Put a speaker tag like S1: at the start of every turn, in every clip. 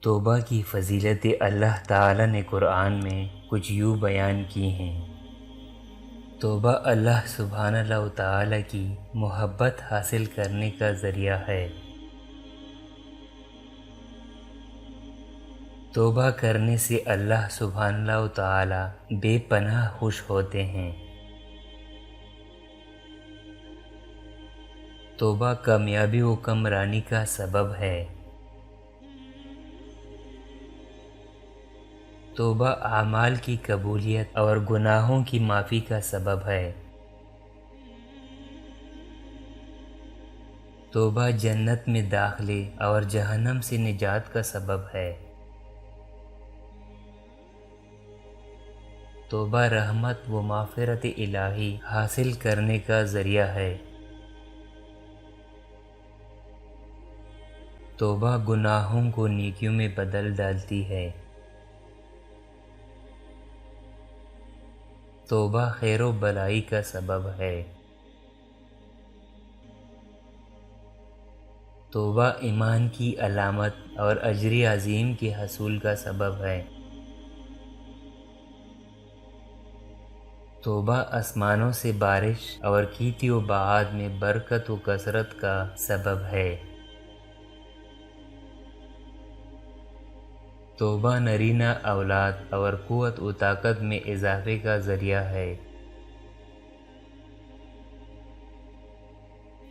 S1: توبہ کی فضیلتیں اللہ تعالی نے قرآن میں کچھ یوں بیان کی ہیں۔ توبہ اللہ سبحانہ و تعالی کی محبت حاصل کرنے کا ذریعہ ہے۔ توبہ کرنے سے اللہ سبحانہ و تعالی بے پناہ خوش ہوتے ہیں۔ توبہ کامیابی و کامرانی کا سبب ہے۔ توبہ اعمال کی قبولیت اور گناہوں کی معافی کا سبب ہے۔ توبہ جنت میں داخلے اور جہنم سے نجات کا سبب ہے۔ توبہ رحمت و مغفرت الہی حاصل کرنے کا ذریعہ ہے۔ توبہ گناہوں کو نیکیوں میں بدل ڈالتی ہے۔ توبہ خیر و بلائی کا سبب ہے۔ توبہ ایمان کی علامت اور اجر عظیم کے حصول کا سبب ہے۔ توبہ آسمانوں سے بارش اور کھیتی و باغات میں برکت و کثرت کا سبب ہے۔ توبہ نرینہ اولاد اور قوت و طاقت میں اضافے کا ذریعہ ہے۔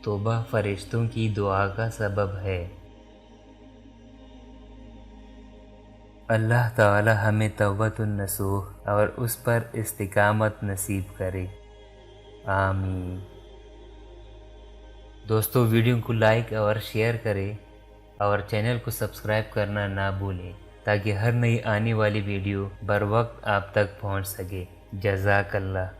S1: توبہ فرشتوں کی دعا کا سبب ہے۔ اللہ تعالی ہمیں توبۃ النصوح اور اس پر استقامت نصیب کرے، آمین۔ دوستو ویڈیو کو لائک اور شیئر کریں اور چینل کو سبسکرائب کرنا نہ بھولیں تاکہ ہر نئی آنے والی ویڈیو بر وقت آپ تک پہنچ سکے۔ جزاک اللہ۔